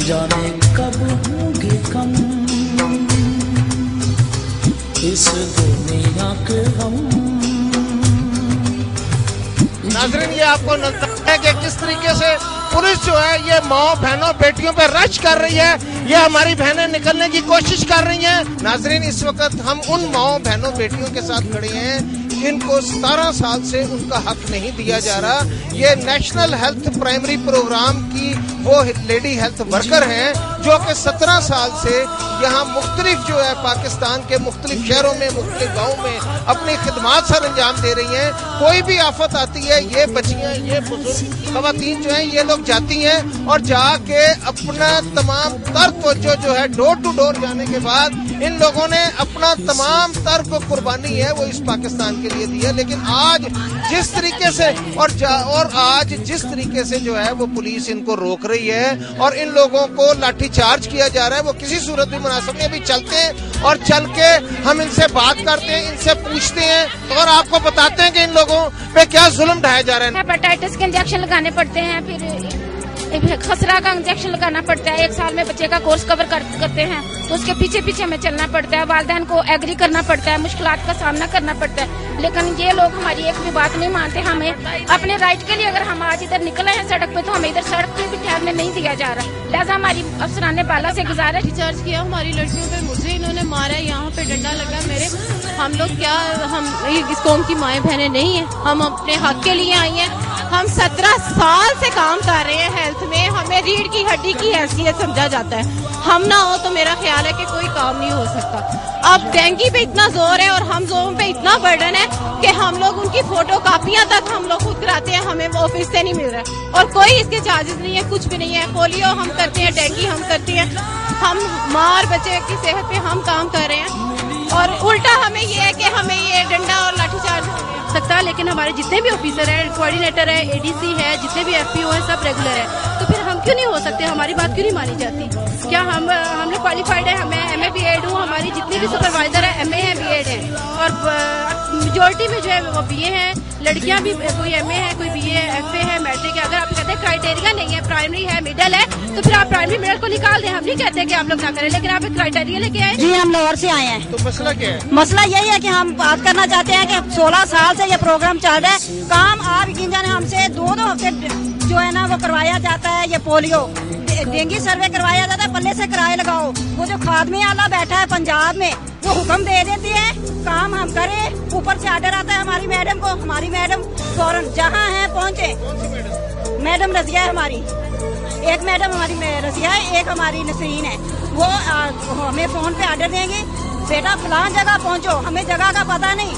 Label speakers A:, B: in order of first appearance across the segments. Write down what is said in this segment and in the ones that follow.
A: जाने कब होंगे कम इस दुनिया के हम।
B: नाज़रीन, ये आपको नजर है कि किस तरीके से पुलिस जो है ये माओ बहनों बेटियों पे रश कर रही है। ये हमारी बहनें निकलने की कोशिश कर रही हैं। नाज़रीन, इस वक्त हम उन माओ बहनों बेटियों के साथ खड़े हैं जिनको 17 साल से उनका हक नहीं दिया जा रहा। ये नेशनल हेल्थ प्राइमरी प्रोग्राम की वो लेडी हेल्थ वर्कर हैं जो कि 17 साल से यहाँ मुख्तलिफ जो है पाकिस्तान के मुख्तलिफ शहरों में मुख्तलिफ गाँव में अपनी खिदमात सर अंजाम दे रही हैं। कोई भी आफत आती है ये बच्चियाँ ये बुजुर्ग ख़वातीन जो हैं ये लोग जाती हैं और जाके अपना तमाम तर तवज्जो जो है डोर टू डोर जाने के बाद इन लोगों ने अपना तमाम तर को कुर्बानी है वो इस पाकिस्तान के लिए दी है। लेकिन आज जिस तरीके से और आज जिस तरीके से जो है वो पुलिस इनको रोक रही है और इन लोगों को लाठी चार्ज किया जा रहा है वो किसी सूरत भी मुनासिब नहीं। अभी चलते हैं और चल के हम इनसे बात करते हैं, इनसे पूछते हैं और आपको बताते हैं कि इन लोगों पे क्या जुल्म ढाया जा रहा है।
C: हेपेटाइटिस के इंजेक्शन लगाने पड़ते हैं, फिर खसरा का इंजेक्शन लगाना पड़ता है। 1 साल में बच्चे का कोर्स कवर करते हैं तो उसके पीछे पीछे हमें चलना पड़ता है। वालिदैन को एग्री करना पड़ता है, मुश्किलात का सामना करना पड़ता है। लेकिन ये लोग हमारी एक भी बात नहीं मानते। हमें अपने राइट के लिए अगर हम आज इधर निकले हैं सड़क पे तो हमें इधर सड़क पे भी ठहरने नहीं दिया जा रहा। लिहाजा हमारी अफसरान बाला से गुजारिश
D: चार्ज किया हमारी लड़कियों पे, मुझे इन्होंने मारा, यहाँ पे डंडा लगा मेरे। हम लोग क्या, हम इस कौम की माएँ बहनें नहीं है, हम अपने हक के लिए आई हैं। हम 17 साल से काम कर रहे हैं हेल्थ में, हमें रीढ़ की हड्डी की हैसियत समझा जाता है। हम ना हो तो मेरा ख्याल है कि कोई काम नहीं हो सकता। अब डेंगू पे इतना जोर है और हम जोरों पे इतना बर्डन है कि हम लोग उनकी फोटो कापियां तक हम लोग खुद कराते हैं, हमें वो ऑफिस से नहीं मिल रहा है और कोई इसके चार्जेस नहीं है, कुछ भी नहीं है। पोलियो हम करते हैं, डेंगू हम करते हैं, हम मार बच्चे की सेहत पे हम काम कर रहे हैं और उल्टा हमें ये है कि हमें ये डंडा और लाठीचार्ज सकता है। लेकिन हमारे जितने भी ऑफिसर हैं, कोऑर्डिनेटर है, एडीसी है, जितने भी एफपीओ है, सब रेगुलर है। तो फिर हम क्यों नहीं हो सकते? हमारी बात क्यों नहीं मानी जाती? क्या हम लोग क्वालिफाइड है? हमें एमए बीएड हूँ, हमारी जितनी भी सुपरवाइजर है एमए है, बीएड है और मेजोरिटी में जो है वो बीए है। लड़कियां भी कोई एमए है, कोई बीए, एफए है, मैट्रिक है। अगर आप कहते हैं क्राइटेरिया नहीं है, प्राइमरी है, मिडिल है, तो फिर आप प्राइमरी मिडिल को निकाल दें। हम नहीं कहते कि आप लोग ना करें, लेकिन आप एक क्राइटेरिया लेके आए।
E: जी, हम लाहौर से आए हैं।
B: तो मसला क्या है?
E: मसला यही है कि हम बात करना चाहते हैं कि 16 साल से ये प्रोग्राम चल रहा है। काम आप यकीन जाने हमसे 2-2 हफ्ते जो है ना वो करवाया जाता है। ये पोलियो डेंगू सर्वे करवाया जाता है, पल्ले से किराए लगाओ। वो जो खादमी आला बैठा है पंजाब में वो हुक्म दे देती है काम हम करें, ऊपर से आर्डर आता है हमारी मैडम को। हमारी मैडम फौरन जहाँ है पहुँचे। मैडम रजिया है हमारी, एक मैडम हमारी रजिया है, एक हमारी नसरीन है। वो हमें फोन पे आर्डर देंगे, बेटा फलां जगह पहुँचो। हमें जगह का पता नहीं,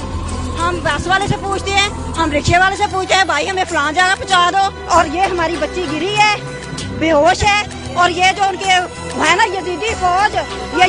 E: हम बस वाले से पूछते हैं, हम रिक्शे वाले से पूछते हैं, भाई हमें फलां जगह पहुँचा दो। और ये हमारी बच्ची गिरी है, बेहोश है। और ये जो उनके है ना यजीदी फौज, ये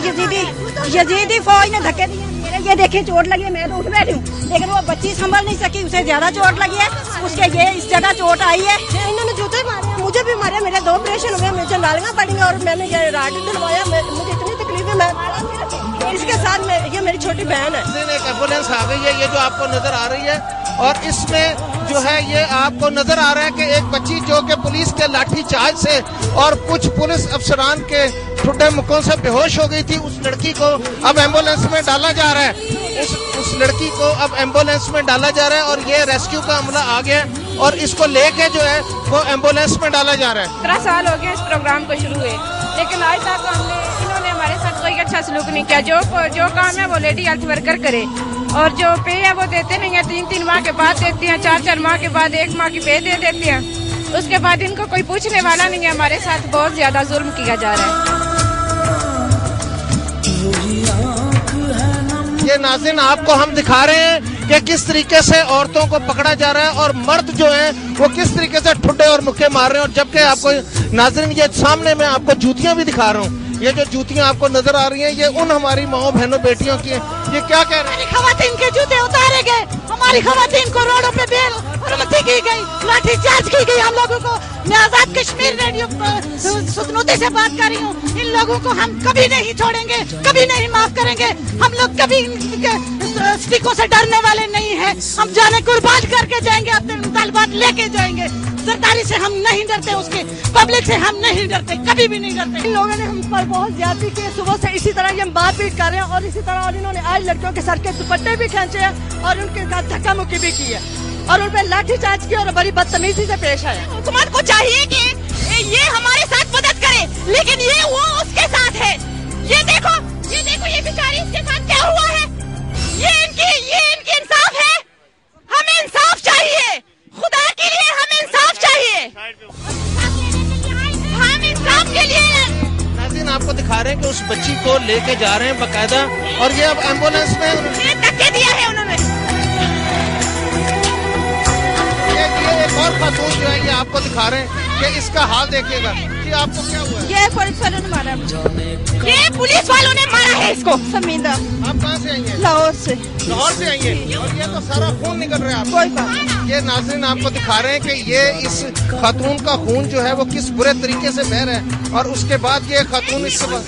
E: यजीदी फौज ने धक्के दिए मेरे। ये देखिए चोट लगी है, मैं तो उठ बैठी हूँ, लेकिन वो बच्ची संभल नहीं सकी, उसे ज्यादा चोट लगी है। उसके ये इस जगह चोट आई है।
D: इन्होंने जूते मारे, मुझे भी मारे, मेरे 2 ऑपरेशन हुए, मुझे नालियां पड़ी और मैंने ये राड दिलवाया। मुझे इतनी तकलीफ है, मैं इसके साथ ये मेरी छोटी बहन है।
B: एक एम्बुलेंस आ गई है, ये जो आपको नजर आ रही है, और इसमें जो है ये आपको नजर आ रहा है कि एक बच्ची जो कि पुलिस के लाठी चार्ज से और कुछ पुलिस अफसरान के ठुड्डे मुक्कों से बेहोश हो गई थी। उस लड़की को अब एम्बुलेंस में डाला जा रहा है, उस लड़की को अब एम्बुलेंस में डाला जा रहा है और ये रेस्क्यू का अमला आ गया और इसको लेके जो है वो एम्बुलेंस में डाला जा रहा है।
C: 17 साल हो गए इस प्रोग्राम को शुरू हुए, लेकिन आज तक इन्होंने हमारे साथ कोई अच्छा सलूक नहीं किया। जो काम है वो लेडी हेल्थ वर्कर करे और जो पे है वो देते नहीं है। 3-3 माह के बाद देती हैं, 4-4 माह के बाद 1 माह की पे दे देती हैं। उसके बाद इनको कोई पूछने वाला नहीं है। हमारे साथ बहुत ज्यादा जुल्म किया जा रहा है।
B: ये नाज़रीन आपको हम दिखा रहे हैं कि किस तरीके से औरतों को पकड़ा जा रहा है और मर्द जो है वो किस तरीके से ठुड्डे और मुक्के मार रहे हैं। और जबकि आपको नाज़रीन ये सामने मैं आपको जूतियां भी दिखा रहा हूँ। ये जो जूतियां आपको नजर आ रही हैं ये उन हमारी माओ बहनों बेटियों की हैं। ये क्या कह रहे हैं?
E: खवातीन के जूते उतारे गए, हमारी खवातीन को रोडों पे बेरुमती की गई, लाठी चार्ज की गई। हम लोगों को मैं आजाद कश्मीर रेडियो सुतनू मजबूती से बात कर रही हूँ, इन लोगों को हम कभी नहीं छोड़ेंगे, कभी नहीं माफ करेंगे। हम लोग कभी स्टिकों से डरने वाले नहीं हैं। हम जाने कुर्बान करके जाएंगे, अपने मुतालबात लेके जाएंगे। सरकारी से हम नहीं डरते, उसके पब्लिक से हम नहीं डरते, कभी भी नहीं डरते। इन लोगों ने हम पर बहुत ज्यादती की, सुबह से इसी तरह हम मारपीट कर रहे हैं और इसी तरह और इन्होंने आज लड़कियों के सर के दुपट्टे भी खींचे हैं और उनके साथ धक्का मुक्की भी की है और उन पर लाठीचार्ज की और बड़ी बदतमीजी से पेश आए।
F: हुकूमत को चाहिए कि ये हमारे साथ मदद करे, लेकिन ये वो उसके साथ है। ये देखो ये बेचारी, इसके साथ क्या हुआ है? ये इनकी इंसाफ है। हमें इंसाफ चाहिए, खुदा के लिए हमें इंसाफ चाहिए। हम इंसाफ के लिए।
B: नाज़रीन आपको दिखा रहे हैं कि उस बच्ची को लेके जा रहे हैं बाकायदा, और ये अब एम्बुलेंस में
F: धक्के दिया है उन्होंने।
B: ये एक और खातून जो है, ये आपको दिखा रहे हैं कि इसका हाल देखिएगा कि आपको क्या हुआ है।
E: ये पुलिस वालों ने मारा मुझे,
F: ये पुलिस वालों ने मारा है इसको।
E: समीदा।
B: आप कहाँ से आई हैं?
E: लाहौर से।
B: लाहौर से आई हैं, और ये तो सारा खून निकल रहा है आपको।
E: कोई बात नहीं।
B: ये नाज़रीन आपको दिखा रहे हैं कि ये इस खातून का खून जो है वो किस बुरे तरीके से बह रहा है, और उसके बाद ये खातून इसके बाद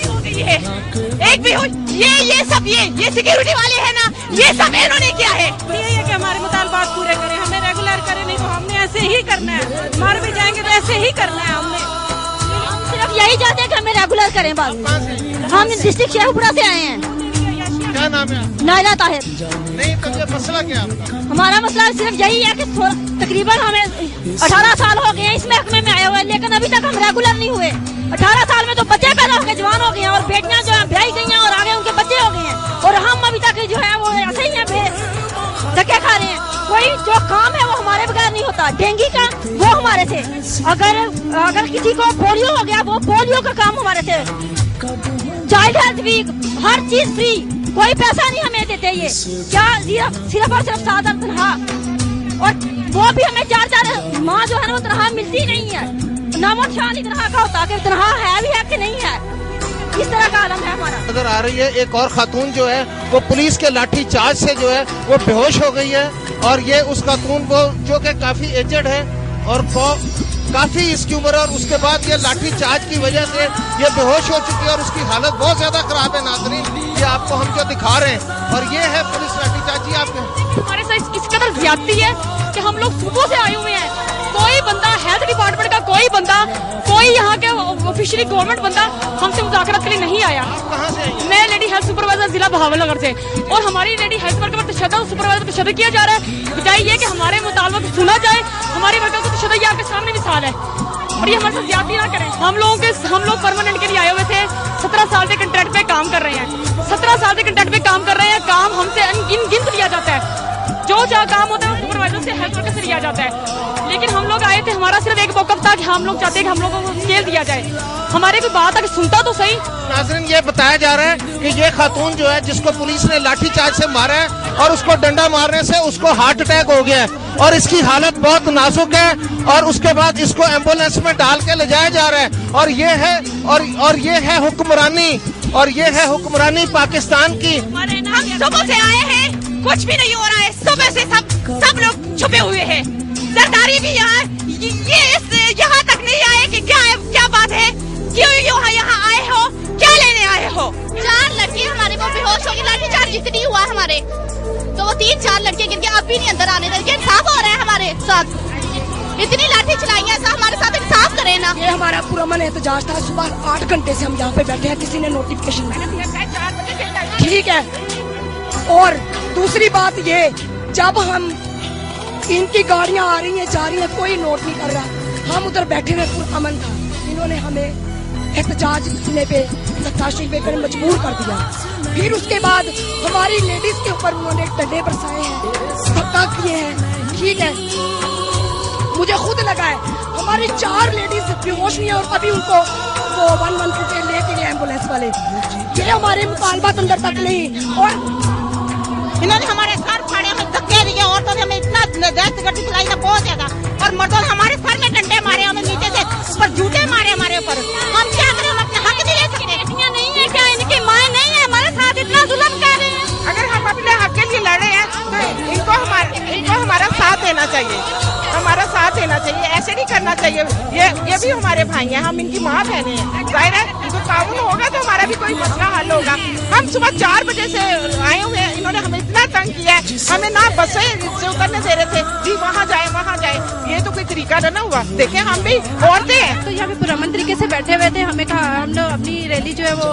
F: एक भी ये सब ये सिक्योरिटी वाले हैं ना, ये सब इन्होंने किया है।
E: यही है कि हमारे मुतालबात पूरे करें, हमें रेगुलर करें, नहीं तो हमने ऐसे ही करना है। मर भी जाएंगे तो ऐसे ही करना है। हमने सिर्फ यही चाहते हैं कि हमें रेगुलर करें। बात हम डिस्ट्रिक्ट शेखपुरा से आए हैं।
B: क्या नाम है आपका?
E: नायला ताहिर।
B: नहीं तो ये मसला क्या है आपका?
E: हमारा मसला सिर्फ यही है कि तकरीबन हमें 18 साल हो गए हैं इस महकमे में आए हुए, लेकिन अभी तक हम रेगुलर नहीं हुए। 18 साल में तो बच्चे पैदा हो गए, जवान हो गए हैं, और बेटियां जो है ब्याही गई हैं और आगे उनके बच्चे हो गए हैं, और हम अभी तक जो है वो ऐसे ही हैं, धक्के खा रहे हैं। कोई जो काम है वो हमारे बगैर नहीं होता। डेंगू का वो हमारे से, अगर किसी को पोलियो हो गया वो पोलियो का काम हमारे से। चाइल्ड हेल्थ वीक, हर चीज फ्री, कोई पैसा नहीं हमें देते। ये क्या सिर्फ और सिर्फ 7 तनख्वाह, और वो भी हमें 4 माह जो है ना वो तनख्वाह मिलती नहीं है। नामो निशान ही तनख्वाह का होता है, तनख्वाह है भी है कि नहीं है। इस तरह का आलम है हमारा।
B: नजर आ रही है एक और खातून जो है वो पुलिस के लाठी चार्ज से जो है वो बेहोश हो गई है, और ये उस खातून को जो कि काफी एजेड है और काफी इसकी उम्र है, और उसके बाद ये लाठी चार्ज की वजह से ये बेहोश हो चुकी है और उसकी हालत बहुत ज्यादा खराब है। नाज़रीन ये आपको हम जो दिखा रहे हैं, और ये है पुलिस लाठी चार्ज। जी आपके
G: हमारे साथ इस कदर ज्यादती है कि हम लोग सुबह से आए हुए हैं। कोई बंदा हेल्थ डिपार्टमेंट का कोई यहाँ के ऑफिशियली गवर्नमेंट बंदा हमसे मुज़ाकरात के लिए नहीं आया।
B: कहाँ से आई?
G: मैं लेडी हेल्थ सुपरवाइजर जिला बहावलनगर से, और हमारी लेडी हेल्थ वर्कर पर तशद्दुद, सुपरवाइजर पर तशद्दुद किया जा रहा है। बजाय ये कि हमारे मुतालबा को सुना जाए, हमारे वर्कर को तशद्दुद आपके सामने मिसाल है, और ये हमारे साथ ज्यादती ना करें। हम लोग परमानेंट के लिए आए हुए थे, 17 साल से कंट्रैक्ट पे काम कर रहे हैं। 17 साल से कंट्रैक्ट पे काम कर रहे हैं। काम हमसे अनगिनत लिया जाता है, जो काम होता है वो सुपरवाइजर से हेल्थ वर्कर से लिया जाता है। लेकिन हम लोग आए थे, हमारा सिर्फ एक मौका था कि हम लोग चाहते हैं कि हम लोगों को स्केल दिया जाए। हमारे कोई बात अगर सुनता तो सही।
B: नाज़रीन ये बताया जा रहा है कि ये खातून जो है जिसको पुलिस ने लाठी चार्ज से मारा है, और उसको डंडा मारने से उसको हार्ट अटैक हो गया है, और इसकी हालत बहुत नाजुक है, और उसके बाद इसको एम्बुलेंस में डाल के ले जाया जा रहा है। और ये है हुक्मरानी, और ये है हुक्मरानी पाकिस्तान की।
F: हम सुबह से आए हैं, कुछ भी नहीं हो रहा है। सुबह से सब लोग छुपे हुए हैं। सरदारी भी यहाँ तक नहीं आए कि क्या बात है, क्यों यहाँ आए हो, क्या लेने आए हो।
H: 4 लड़के हमारे को बेहोश हो गए, लाठी चार्ज इसलिए हुआ हमारे, तो वो 3-4 लड़के गिर के अब भी नहीं अंदर आने देंगे। इंसाफ हो रहा है हमारे साथ, इतनी लाठी चलाई है, हमारे साथ इंसाफ करे ना।
I: ये हमारा पुरअमन एहतजाज था। सुबह 8 घंटे से हम यहाँ पे बैठे हैं, किसी ने नोटिफिकेशन ठीक है। और दूसरी बात ये, जब हम इनकी गाड़ियां आ रही हैं जा रही हैं, कोई नोट नहीं कर रहा। हम उधर बैठे हुए पुरअमन था, इन्होंने हमें एहतजाज करने पे नक्काशी पे कर मजबूर कर दिया। फिर उसके बाद हमारी लेडीज के ऊपर उन्होंने डंडे बरसाए हैं, धक्का किए हैं। ठीक है, मुझे खुद लगा है हमारी 4 लेडीज बेहोश हुई है, और अभी उनको वो 112 पे लेके गए एम्बुलेंस वाले। ये हमारे मुतालबा अंदर तक नहीं, और
F: इन्होंने हमारे सर फाड़े, हमें धक्के दिए, औरतों ने हमें इतना दहशत गर्दी चलाई ना बहुत ज्यादा, और मर्दों ने हमारे सर में डंडे मारे, हमें नीचे से ऊपर जूते मारे हमारे ऊपर। हम क्या करें, हम अपने हक नहीं ले सकते।
H: बेटियां नहीं है क्या, इनकी माँ नहीं है, हमारे साथ इतना जुल्म कर रहे हैं।
F: अगर हम अपने हक के लिए लड़ रहे हैं तो इनको हमारा साथ देना चाहिए, हमारा साथ देना चाहिए। ऐसे नहीं करना चाहिए। ये
J: भी हमारे भाई हैं, हम इनकी माँ बहने हैं। जाहिर है इनको कानून होगा तो हमारा भी कोई मसला हल होगा। हम सुबह 4 बजे से आए हुए हैं, इन्होंने हमें इतना तंग किया है, हमें ना बसें से उतरने दे रहे थे, जी वहाँ जाए वहाँ जाए, ये तो कोई तरीका ना हुआ। देखें हम भी औरतें हैं।
D: तो यहाँ पे पुरअमन तरीके से बैठे हुए थे, हमें कहा हम लोग अपनी रैली जो है वो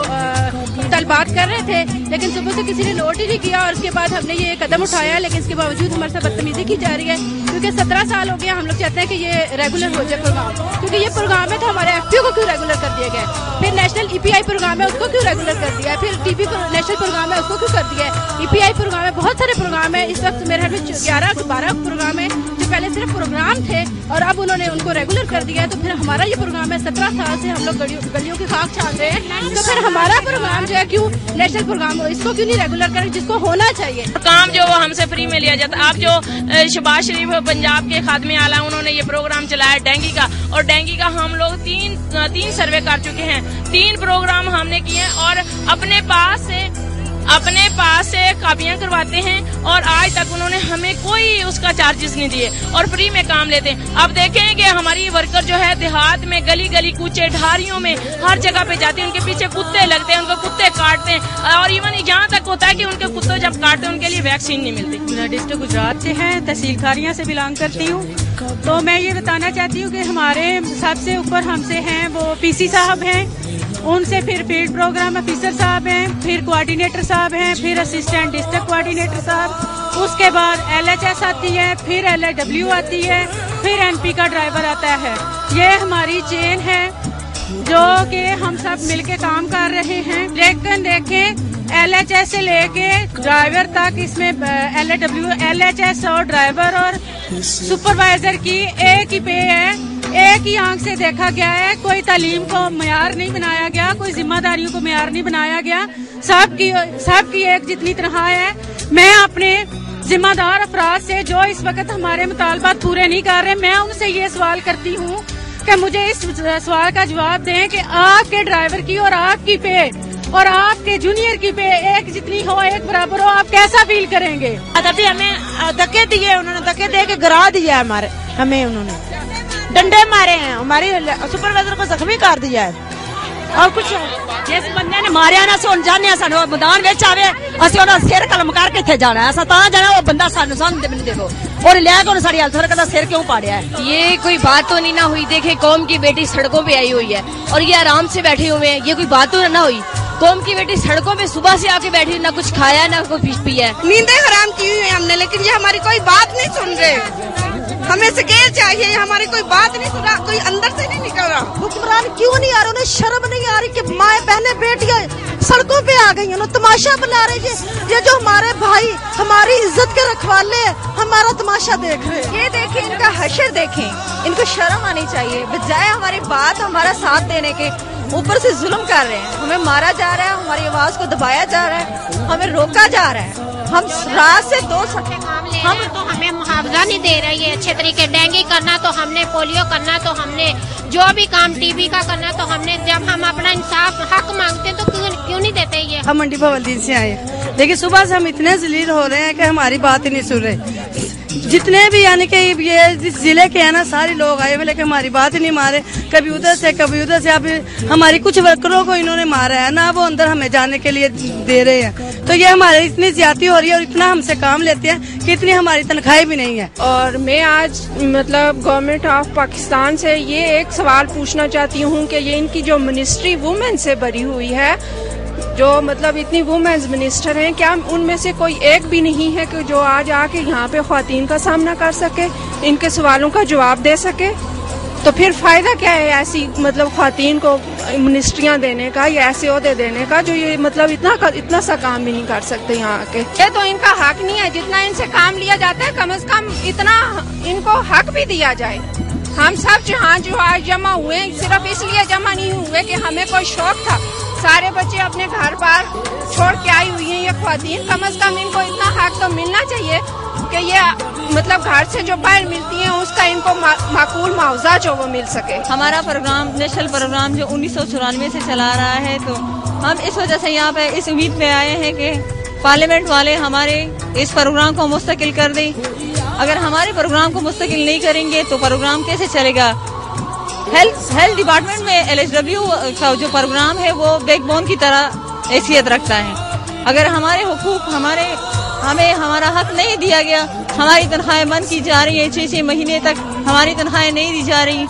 D: तलबात कर रहे थे, लेकिन सुबह से किसी ने नोट ही नहीं किया और उसके बाद हमने ये कदम उठाया, लेकिन इसके बावजूद हमारे साथ बदतमीजी की जा रही है क्योंकि 17 साल हो गया। हम लोग चाहते हैं कि ये रेगुलर हो जाए प्रोग्राम, क्योंकि ये प्रोग्राम है तो हमारे एफपीओ को क्यों रेगुलर कर दिया गया है, फिर नेशनल ईपीआई प्रोग्राम है उसको क्यों रेगुलर कर दिया है, फिर टीपी नेशनल प्रोग्राम है उसको क्यों कर दिया है, ईपीआई प्रोग्राम है, बहुत सारे प्रोग्राम है। इस वक्त मेरे में 11-12 प्रोग्राम है जो पहले सिर्फ प्रोग्राम थे और अब उन्होंने उनको रेगुलर कर दिया है। तो फिर हमारा ये प्रोग्राम है, 17 साल से हम लोग गलियों की खाक छान रहे हैं, तो फिर हमारा प्रोग्राम जो है क्यों नेशनल प्रोग्राम हो, इसको क्यों नहीं रेगुलर करें जिसको होना चाहिए।
G: काम जो वो हमसे फ्री में लिया जाता। अब जो शहबाज शरीफ पंजाब के खादमे आला उन्होंने ये प्रोग्राम चलाया डेंगू का, और डेंगू का हम लोग तीन सर्वे कर चुके हैं, 3 प्रोग्राम हमने किए और अपने पास से कापियां करवाते हैं और आज तक उन्होंने हमें कोई उसका चार्जेस नहीं दिए और फ्री में काम लेते हैं। अब देखें कि हमारी वर्कर जो है देहात में गली गली कूचे ढारियों में हर जगह पे जाते हैं, उनके पीछे कुत्ते लगते हैं, उनको कुत्ते काटते हैं और इवन यहाँ तक होता है कि उनके कुत्ते जब काटते हैं उनके लिए वैक्सीन नहीं मिलती।
K: डिस्ट्रिक्ट गुजरात से है, तहसील खारियां से बिलोंग करती हूँ। तो मैं ये बताना चाहती हूँ कि हमारे सबसे ऊपर हमसे हैं वो पीसी साहब हैं, उनसे फिर फील्ड प्रोग्राम ऑफिसर साहब हैं, फिर कोऑर्डिनेटर साहब हैं, फिर असिस्टेंट डिस्ट्रिक्ट कोऑर्डिनेटर साहब, उसके बाद LHS आती है, फिर LAW आती है, फिर MP का ड्राइवर आता है। ये हमारी चेन है जो कि हम सब मिलके काम कर रहे हैं। लेकिन देखें LHS से लेके ड्राइवर तक इसमें LAW, LHS और ड्राइवर और सुपरवाइजर की एक ही पे है, एक ही आंख से देखा गया है। कोई तालीम को मयार नहीं बनाया गया, कोई जिम्मेदारियों को मयार नहीं बनाया गया, सबकी एक जितनी तरह है। मैं अपने जिम्मेदार अफराद से जो इस वक्त हमारे मुतालबात पूरे नहीं कर रहे, मैं उनसे ये सवाल करती हूँ कि मुझे इस सवाल का जवाब दें कि आपके ड्राइवर की और आपकी पे और आपके जूनियर की पे एक जितनी हो, एक बराबर हो, आप कैसा फील करेंगे।
L: अभी हमें धक्के दिए, उन्होंने धक्के दे के गिरा दिया हमारे, हमें उन्होंने डंडे मारे हैं, हमारी सुपरवाइजर को जख्मी कर दिया है और कुछ जिस बंदे ने मारिया ना अस जाने सानू मैदान विच आवे असीं ओहदा सिर कलम करके इत्थे जाना है, असां तां जाना वो बंदा सानू देखो और ले के साड़ी अल्थर का सिर क्यों पाड़िया है।
M: ये कोई बात तो नहीं ना हुई। देखे कौम की बेटी सड़कों पे आई हुई है और ये आराम से बैठे हुए हैं, ये कोई बात तो ना हुई। कौम की बेटी सड़कों पे सुबह से आके बैठी, ना कुछ खाया ना कोई पिया है,
I: नींदें हराम की हुई है हमने, लेकिन ये हमारी कोई बात नहीं सुन रहे। हमें स्केल चाहिए, हमारी कोई बात नहीं सुन रहा, कोई अंदर से नहीं निकल रहा।
E: हुक्मरान क्यों नहीं आ रहे, उन्हें शर्म नहीं आ रही कि माए बहने बेटियां सड़कों पे आ गई, उन्हें तमाशा बना रहे। ये जो हमारे भाई हमारी इज्जत के रखवाले हमारा तमाशा देख रहे हैं।
N: ये देखें, इनका हशर देखें, इनको शर्म आनी चाहिए। बजाय हमारी बात हमारा साथ देने के ऊपर से जुल्म कर रहे हैं, हमें मारा जा रहा है, हमारी आवाज को दबाया जा रहा है, हमें रोका जा रहा है। हम रात से 2
O: हम तो हमें मुआवजा नहीं दे रहे ये अच्छे तरीके। डेंगू करना तो हमने, पोलियो करना तो हमने, जो भी काम टीबी का करना तो हमने। जब हम अपना इंसाफ हक मांगते हैं तो क्यों नहीं देते ये।
P: हम मंडी भवलदीन से आए, लेकिन सुबह से हम इतने जलील हो रहे हैं कि हमारी बात ही नहीं सुन रहे। जितने भी यानी कि ये जिस जिले के है ना सारे लोग आए हुए, लेकिन हमारी बात ही नहीं मारे, कभी उधर से कभी उधर से। अब हमारी कुछ वर्करों को इन्होंने मारा है ना, वो अंदर हमें जाने के लिए दे रहे हैं। तो ये हमारे इतनी ज्यादती हो रही है और इतना हमसे काम लेते हैं कि इतनी हमारी तनख्वाहें भी नहीं है।
Q: और मैं आज मतलब गवर्नमेंट ऑफ पाकिस्तान से ये एक सवाल पूछना चाहती हूँ कि ये इनकी जो मिनिस्ट्री वुमेन से भरी हुई है, जो मतलब इतनी वुमेन्स मिनिस्टर हैं, क्या उनमें से कोई एक भी नहीं है कि जो आज आके यहाँ पे ख्वातीन का सामना कर सके, इनके सवालों का जवाब दे सके? तो फिर फायदा क्या है ऐसी मतलब ख्वातीन को मिनिस्ट्रियाँ देने का या ऐसे ओहदे देने का जो ये मतलब इतना सा काम भी नहीं कर सकते यहाँ आके।
C: ये तो इनका हक नहीं है, जितना इनसे काम लिया जाता है कम से कम इतना इनको हक भी दिया जाए। हम सब यहाँ जो आज जमा हुए सिर्फ इसलिए जमा नहीं हुए कि हमें कोई शौक था, सारे बच्चे अपने घर बार छोड़ के आई हुई हैं ये ख्वातीन, कम से कम इनको इतना हक तो मिलना चाहिए कि ये मतलब घर से जो बाहर मिलती हैं उसका इनको माकूल मुआवजा जो वो मिल सके।
N: हमारा प्रोग्राम नेशनल प्रोग्राम जो 1994 से चला रहा है, तो हम इस वजह से यहाँ पे इस उम्मीद पे आए हैं कि पार्लियामेंट वाले हमारे इस प्रोग्राम को मुस्तकिल कर दें। अगर हमारे प्रोग्राम को मुस्तकिल नहीं करेंगे तो प्रोग्राम कैसे चलेगा। हेल्थ डिपार्टमेंट में LHW का जो प्रोग्राम है वो बैकबोन की तरह हैसियत रखता है। अगर हमारे हुकूक हमें हमारा हक नहीं दिया गया, हमारी तनख्वाहें बंद की जा रही है, 6-6 महीने तक हमारी तनख्वाहें नहीं दी जा रही,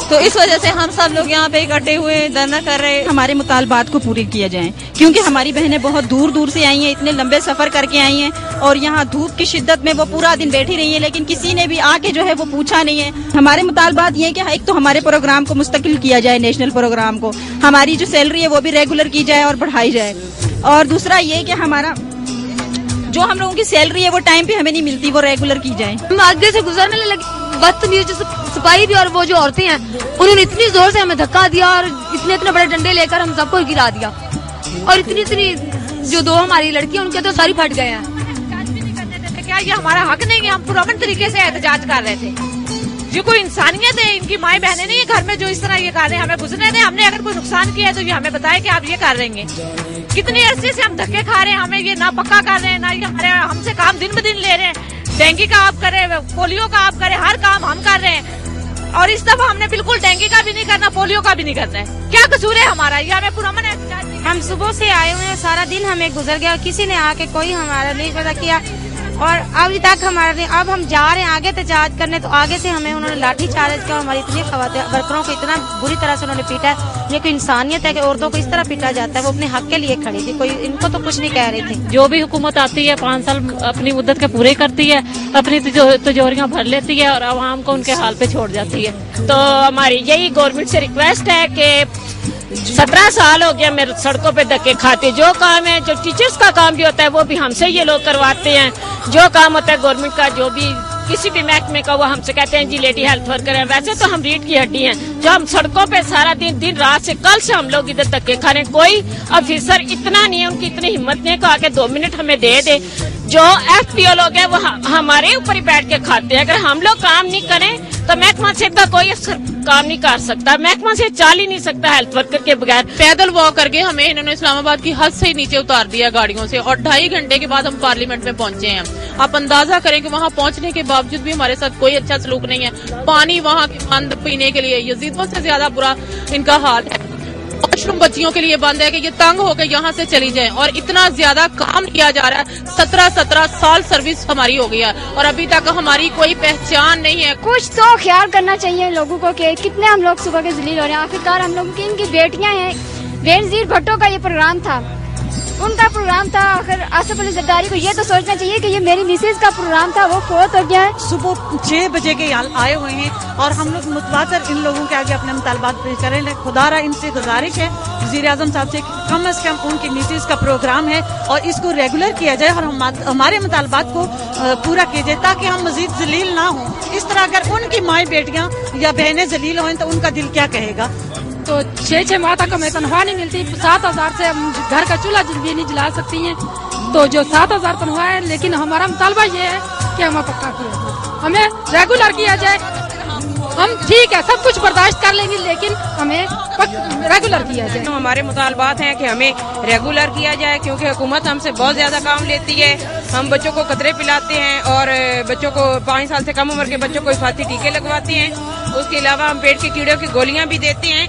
N: तो इस वजह से हम सब लोग यहाँ पे इकट्ठे हुए धरना कर रहे हैं।
L: हमारे मुतालबात को पूरी किया जाए, क्योंकि हमारी बहनें बहुत दूर दूर से आई हैं, इतने लंबे सफर करके आई हैं और यहाँ धूप की शिद्दत में वो पूरा दिन बैठी रही हैं, लेकिन किसी ने भी आके जो है वो पूछा नहीं है। हमारे मुतालबात ये कि एक तो हमारे प्रोग्राम को मुस्तकिल किया जाए, नेशनल प्रोग्राम को, हमारी जो सैलरी है वो भी रेगुलर की जाए और बढ़ाई जाए, और दूसरा ये कि हमारा जो हम लोगों की सैलरी है वो टाइम पे हमें नहीं मिलती, वो रेगुलर की जाए।
M: हम आगे से गुजरने लगे, बदतमीज जो सिपाही भी और वो जो औरतें हैं उन्होंने इतनी जोर से हमें धक्का दिया और इतने बड़े डंडे लेकर हम सबको गिरा दिया, और इतनी जो 2 हमारी लड़कियां उनके तो सारी फट गए हैं।
F: क्या ये हमारा हक नहीं है? हम पुरअमन तरीके से एहतजाज कर रहे थे। ये कोई इंसानियत है? इनकी माएं बहनें नहीं है घर में जो इस तरह ये कर रहे हैं? हमें गुजरने दें, हमने अगर कोई नुकसान किया है तो ये हमें बताए कि आप ये कर रहे हैं। कितने अरसे से हम धक्के खा रहे हैं, हमें ये ना पक्का कर रहे हैं, ना ये हमारे हमसे काम दिन ब दिन ले रहे हैं। डेंगू का आप करें, पोलियो का आप करें, हर काम हम कर रहे हैं, और इस दफा हमने बिल्कुल डेंगू का भी नहीं करना, पोलियो का भी नहीं करना है। क्या कसूर है हमारा? ये हमें पुरअमन एहतजाज।
C: हम सुबह से आए हुए हैं, सारा दिन हमें गुजर गया, किसी ने आके कोई हमारा नहीं पता किया, और अभी तक हमारे अब हम जा रहे हैं आगे एहतजाज करने, तो आगे से हमें उन्होंने लाठी चार्ज किया, हमारी इतनी वर्करों को इतना बुरी तरह से उन्होंने पीटा है। ये कोई इंसानियत है कि औरतों को इस तरह पीटा जाता है? वो अपने हक के लिए खड़ी थी, कोई इनको तो कुछ नहीं कह रही थी।
G: जो भी हुकूमत आती है 5 साल अपनी मुद्दत के पूरे करती है, अपनी तिजोरियां भर लेती है और आवाम को उनके हाल पे छोड़ जाती है।
M: तो हमारी यही गवर्नमेंट से रिक्वेस्ट है कि 17 साल हो गया मेरे सड़कों पे धक्के खाते, जो काम है, जो टीचर्स का काम भी होता है वो भी हमसे ये लोग करवाते हैं, जो काम होता है गवर्नमेंट का, जो भी किसी भी महकमे का, वो हमसे कहते हैं जी लेडी हेल्थ वर्कर है। वैसे तो हम रीढ़ की हड्डी हैं, जो हम सड़कों पे सारा दिन रात से, कल से हम लोग इधर धक्के खा रहे हैं। कोई ऑफिसर इतना नहीं है, उनकी इतनी हिम्मत नहीं है कि आके 2 मिनट हमें दे दे। जो FPO लोग हैं वो हमारे ऊपर ही बैठ के खाते हैं। अगर हम लोग काम नहीं करें तो महकमा सीधा कोई काम नहीं कर सकता, महकमा से चल ही नहीं सकता हेल्थ वर्कर के बगैर।
D: पैदल वॉक करके हमें इन्होंने इस्लामाबाद की हद से ही नीचे उतार दिया गाड़ियों से, और 2.5 घंटे के बाद हम पार्लियामेंट में पहुंचे हैं। आप अंदाजा करें कि वहां पहुंचने के बावजूद भी हमारे साथ कोई अच्छा सलूक नहीं है। पानी वहां के बंद पीने के लिए, यजीदों से ज्यादा बुरा इनका हाल है। वॉशरूम बच्चियों के लिए बंद है कि ये तंग होकर यहाँ से चली जाएं, और इतना ज्यादा काम किया जा रहा है। 17 साल सर्विस हमारी हो गई है और अभी तक हमारी कोई पहचान नहीं है।
C: कुछ तो ख्याल करना चाहिए लोगों को कि कितने हम लोग सुबह के जलील हो रहे हैं। आखिरकार हम लोगों की इनकी बेटियां हैं। बेनजीर भुट्टो का ये प्रोग्राम था, उनका प्रोग्राम था। आखिर आसिफ अली जरदारी को ये तो सोचना चाहिए कि ये मेरी मिसेज का प्रोग्राम था, वो फोत हो गया है।
L: सुबह 6 बजे के आए हुए हैं और हम लोग मुतवातर इन लोगों के आगे अपने मुतालबात पेश करें। खुदारा इनसे गुजारिश है वज़ीर-ए-आज़म साहब से, कम से कम उनकी मिसेज का प्रोग्राम है और इसको रेगुलर किया जाए और हमारे मुतालबात को पूरा किया जाए, ताकि हम मजीद जलील ना हों। इस तरह अगर उनकी माएँ बेटियाँ या बहनें जलील हों तो उनका दिल क्या कहेगा।
Q: तो 6 माह तक हमें तनख्वाह नहीं मिलती, 7,000 से हम घर का चूल्हा भी नहीं जला सकती हैं। तो जो 7,000 तनख्वाह है, लेकिन हमारा मुतालबा ये है कि हमें पक्का किया जाए, हमें रेगुलर किया जाए। हम ठीक है सब कुछ बर्दाश्त कर लेंगे, लेकिन हमें रेगुलर किया जाए।
R: तो हमारे मुतालबात हैं कि हमें रेगुलर किया जाए, क्योंकि हुकूमत हमसे बहुत ज्यादा काम लेती है। हम बच्चों को कतरे पिलाते हैं और बच्चों को 5 साल से कम उम्र के बच्चों को हिफाजती टीके लगवाते हैं। उसके अलावा हम पेट के कीड़ों की गोलियां भी देते हैं।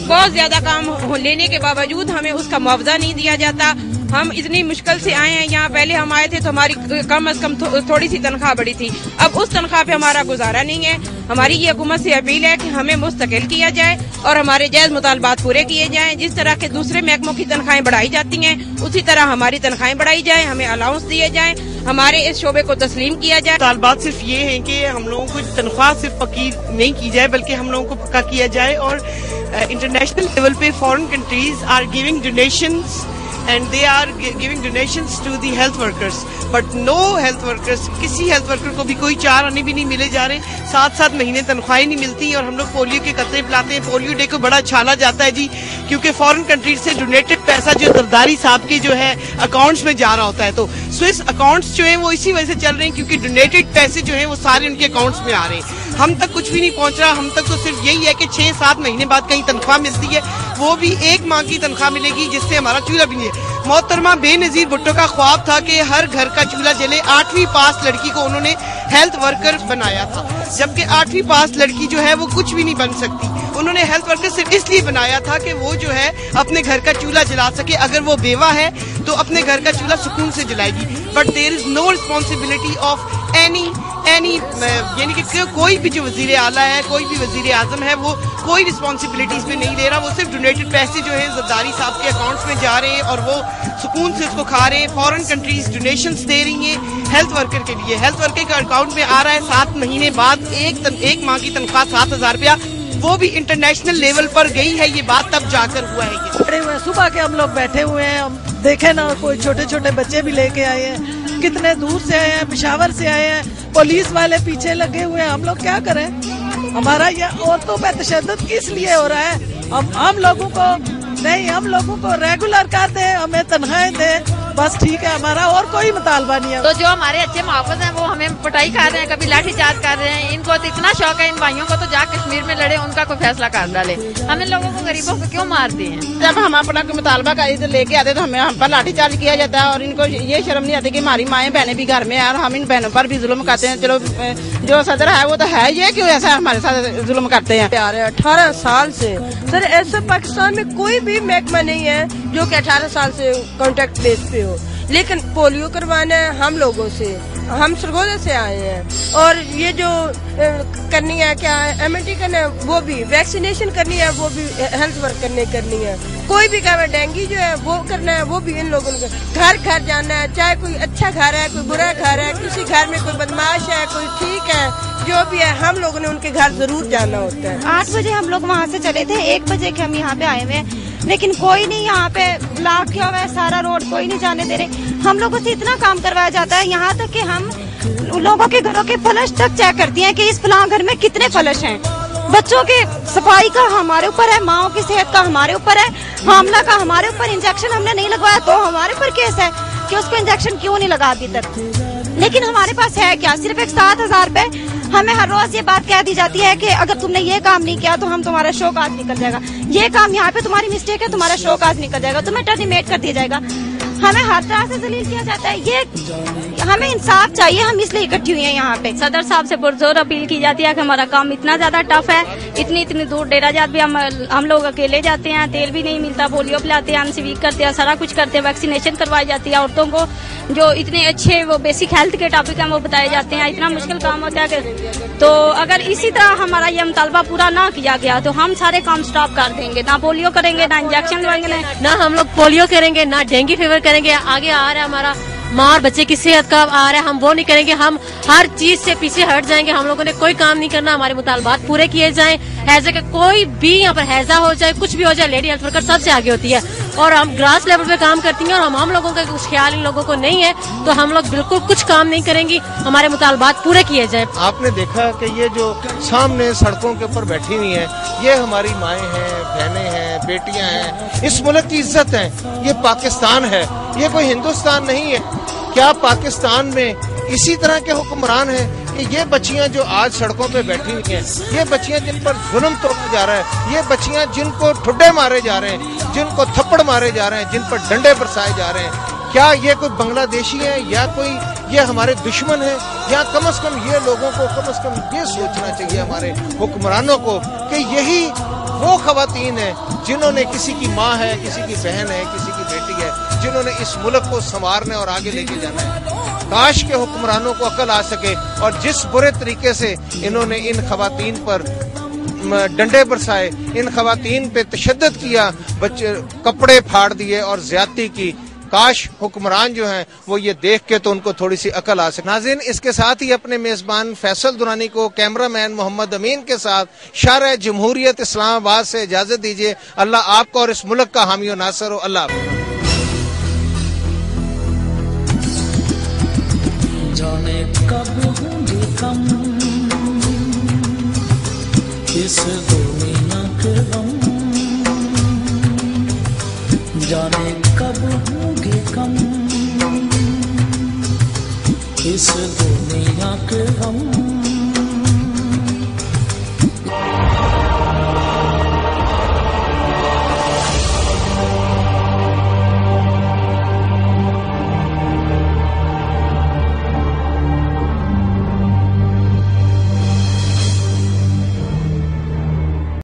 R: बहुत ज्यादा काम लेने के बावजूद हमें उसका मुआवजा नहीं दिया जाता। हम इतनी मुश्किल से आए हैं यहाँ। पहले हम आए थे तो हमारी कम से कम थोड़ी सी तनख्वाह बढ़ी थी, अब उस तनख्वाह पे हमारा गुजारा नहीं है। हमारी ये हुकूमत से अपील है कि हमें मुस्तकिल किया जाए और हमारे जायज मुतालबात पूरे किए जाएं। जिस तरह के दूसरे महकमों की तनख्वाहें बढ़ाई जाती हैं, उसी तरह हमारी तनख्वाहें बढ़ाई जाए, हमें अलाउंस दिए जाएं, हमारे इस शोबे को तस्लीम किया जाए।
S: मुतालबात सिर्फ ये हैं कि हम लोगों को तनख्वाह सिर्फ पक्की नहीं की जाए, बल्कि हम लोगों को पक्का किया जाए। और इंटरनेशनल लेवल पे foreign countries are giving donations and they are giving donations to the health workers, but no health workers, किसी health worker को भी कोई 4 आने भी नहीं मिले जा रहे। 7-7 महीने तनख्वाहें नहीं मिलती और हम लोग पोलियो के कतरे पिलाते हैं। पोलियो डे को बड़ा छाला जाता है जी, क्योंकि फॉरेन कंट्रीज से डोनेटेड पैसा जो जरदारी साहब के जो है अकाउंट्स में जा रहा होता है, तो स्विस अकाउंट्स जो है वो इसी वजह से चल रहे हैं, क्योंकि डोनेटेड पैसे जो है वो सारे उनके अकाउंट्स में आ रहे हैं। हम तक कुछ भी नहीं पहुंच रहा। हम तक तो सिर्फ यही है कि 6-7 महीने बाद कहीं तनख्वाह मिलती है, वो भी 1 माह की तनख्वाह मिलेगी, जिससे हमारा चूल्हा भी नहीं है। मोहतरमा बेनजीर भुट्टो का ख्वाब था कि हर घर का चूल्हा जले। 8वीं पास लड़की को उन्होंने हेल्थ वर्कर बनाया था, जबकि 8वीं पास लड़की जो है वो कुछ भी नहीं बन सकती। انہوں نے ہیلتھ ورکر صرف اس لیے بنایا تھا کہ وہ جو ہے اپنے گھر کا چولہا جلا سکے. اگر وہ بیوہ ہے تو اپنے گھر کا چولہا سکون سے جلائے گی. But there is no responsibility of any یعنی کہ کوئی بھی جو وزیر اعلیٰ ہے, کوئی بھی وزیر اعظم ہے, وہ کوئی رسپانسبلٹی اس میں نہیں لے رہا. وہ صرف ڈونیٹڈ پیسے جو ہیں زرداری صاحب کے اکاؤنٹس میں جا رہے ہیں اور وہ سکون سے اس کو کھا رہے ہیں. فارن کنٹریز ڈونیشنز دے رہی ہیں ہیلتھ ورکر کے لیے. ہیلتھ ورکر کے اکاؤنٹ میں آ رہا ہے 7 مہینے بعد ایک ماہ کی تنخواہ 7,000 روپیہ, وہ بھی انٹرنیشنل لیول پر گئی ہے. یہ بات تب جا کر ہوا ہے. یہ
T: کھڑے ہوئے صبح کے ہم لوگ بیٹھے ہوئے ہیں, ہم دیکھیں نا کوئی چھوٹے چھوٹے بچے بھی لے کے آئے ہیں, کتنے دور سے آئے ہیں, پشاور سے آئے ہیں, پولیس والے پیچھے لگے ہوئے ہیں. ہم لوگ کیا کریں؟ ہمارا یہ عورتوں پہ تشدد کس لیے ہو رہا ہے؟ ہم لوگوں کو نہیں, ہم لوگوں کو ریگولر کر دیں, ہمیں تنخواہیں دیں, بس ٹھیک ہے. ہمارا اور کوئی مطالبہ نہیں ہے.
N: تو جو ہمارے اچھے محافظ ہیں وہ ہمیں پٹائی کر رہے ہیں, کبھی لاٹھی چارج کر رہے ہیں. ان کو تو اتنا شوق ہے ان بھائیوں کو, تو جا کشمیر میں لڑے, ان کا کوئی فیصلہ کر ڈالے. ہم ان لوگوں کو غریبوں کو کیوں مارتے ہیں؟
L: جب ہم اپنا کوئی مطالبہ لے کے آتے تو ہم پر لاٹھی چارج کیا جاتا ہے, اور ان کو یہ شرم نہیں آتی کہ ہماری مائیں بہنیں بھی گھر میں ہیں اور ہم ان بہنوں پر بھی ظلم کرتے ہیں. چلو جو صدر ہے وہ تو ہے, یہ کیوں ایسا ہمارے ساتھ ظلم کرتے ہیں؟
P: 18 سال سے سر ایسے پاکستان میں کوئی بھی محکمہ نہیں ہے جو کہ 18 سال سے کانٹیکٹ بیس پہ ہو, لیکن پولیو کروانا ہے ہم لوگوں سے, ہم سرگودا سے آئے ہیں. اور یہ جو کرنی ہے کیا MNT کرنا ہے, وہ بھی ویکسینیشن کرنی ہے, وہ بھی ہیلتھ ورکر نے کرنی ہے. کوئی بھی کام ہے, ڈینگی جو ہے وہ کرنا ہے, وہ بھی ان لوگوں نے. گھر گھر جانا ہے, چاہے کوئی اچھا گھر ہے, کوئی برا گھر ہے, کسی گھر میں کوئی بدماش ہے, کوئی ٹھیک ہے, جو بھی ہے ہم لوگوں نے ان کے گھر ضرور جانا ہوتا ہے.
C: 8 بجے ہم لوگ وہاں سے چلے تھے, 1 بجے کے ہم یہاں پہ آئے ہوئے, لیکن کوئی نہیں یہاں پہ بلاک کیا ہوا ہے سارا روڈ, کوئی نہیں جانے دے رہے. ہم لوگوں سے اتنا کام کروایا جاتا ہے, یہاں تک کہ ہم لوگوں کے گھروں کے فلش تک چیک کرتی ہیں کہ اس فلاں گھر میں کتنے فلش ہیں. بچوں کے صفائی کا ہمارے اوپر ہے, ماؤں کی صحت کا ہمارے اوپر ہے, حاملہ کا ہمارے اوپر. انجیکشن ہم نے نہیں لگوایا تو ہمارے اوپر کیس ہے کہ اس کو انجیکشن کیوں نہیں لگا ابھی تک. لیکن ہمارے پاس ہے کیا, صرف ایک 7,000 روپے. ہمیں ہر روز یہ بات کہہ دی جاتی ہے کہ اگر تم نے یہ کام نہیں کیا تو ہم تمہارا شو کاز نکل جائے گا, یہ کام یہاں پہ تمہاری مسٹیک ہے, تمہارا شو کاز نکل جائے گا, تمہیں ٹرمینیٹ کر دیا جائے گا. ہمیں ہر طرح سے ذلیل کیا جاتا ہے. یہ ہمیں انصاف چاہیے, ہم اس لیے اکٹھی ہوئی ہیں یہاں پہ.
M: صدر صاحب سے پرزور اپیل کی جاتی ہے کہ ہمارا کام اتنا زیادہ ٹف ہے, اتنی دور ڈیرا جات بھی ہم لوگ اکیلے جاتے ہیں, تیل بھی نہیں ملتا, پولیو پلاتے ہیں, انسویک کرتے ہیں, سارا کچھ کرتے ہیں, ویکسینیشن کروائی جاتی ہے عورتوں کو. جو اتنے اچھے وہ بیسک ہیلتھ کے ٹاپک ہیں وہ بتائے جاتے ہیں. اتنا مشکل کام ہوتا ہے کہ تو اگر اسی طرح ہمارا یہ مطالبہ پورا نہ کیا گیا تو ہم سارے کام سٹاپ کر دیں گے. نہ پولیو کریں گے, نہ انجیکشن لگائیں گے,
U: نہ ہم لوگ پولیو کریں گے, نہ ڈینگی فیور کریں گے. آگے آ رہا ہے ہمارا ماں اور بچے کی صحت کا آ رہا ہے, ہم وہ نہیں کریں گے. ہم ہر چیز سے پیچھے ہٹ جائیں گے. ہم لوگوں نے کوئی کام نہیں کرنا, ہمارے مطالبات پورے کیے جائیں. ہیضہ کا کوئی بھی یہاں پر ہیضہ ہو جائے, کچھ بھی ہو جائے, لیڈی ہیلتھ ورکر سب سے آگے ہوتی ہے اور ہم گراس لیول پہ کام کرتی ہیں. اور ہم لوگوں کا کچھ خیال ان لوگوں کو نہیں ہے تو ہم لوگ بالکل کچھ کام نہیں کریں گی. ہمارے مطالبات پورے کیے جائیں.
B: آپ نے دیکھا کہ یہ جو سامنے سڑکوں کے اوپر بیٹھی ہوئی ہیں, یہ ہماری مائیں ہیں, بہنیں ہیں, بیٹیاں ہیں, اس ملک کی عزت ہیں. یہ پاکستان ہے, یہ کوئی ہندوستان نہیں ہے. کیا پاکستان میں اسی طرح کے حکمران ہیں کہ یہ بچیاں جو آج سڑکوں پہ بیٹھی ہوئی ہیں, یہ بچیاں جن پر ظلم توڑا جا رہا ہے, یہ بچیاں جن کو ٹھڈے مارے جا رہے ہیں, جن کو تھپڑ مارے جا رہے ہیں, جن پر ڈنڈے برسائے جا رہے ہیں, کیا یہ کوئی بنگلہ دیشی ہے یا کوئی یہ ہمارے دشمن ہیں؟ یا کم از کم یہ لوگوں کو کم از کم یہ سوچنا چاہیے ہمارے حکمرانوں کو کہ یہی وہ خواتین ہیں جنہوں نے, کسی کی ماں ہے, کسی کی بہن ہے, کسی کی بیٹی ہے, جنہوں نے اس ملک کو سنوارنے اور آگے لے کے جانا ہے. کاش کے حکمرانوں کو عقل آ سکے اور جس برے طریقے سے انہوں نے ان خواتین پر ڈنڈے برسائے, ان خواتین پہ تشدد کیا, بچے کپڑے پھاڑ دیے اور زیادتی کی, کاش حکمران جو ہیں وہ یہ دیکھ کے تو ان کو تھوڑی سی عقل آ سکے. ناظرین, اس کے ساتھ ہی اپنے میزبان فیصل درانی کو کیمرہ مین محمد امین کے ساتھ شارع جمہوریت اسلام آباد سے اجازت دیجیے. اللہ آپ کو اور اس ملک کا حامی و ناصر ہو. اللہ حافظ.
A: جانے کب ہوں گے کم اس دنیا کے غم, جانے کب ہوں گے کم اس دنیا کے غم.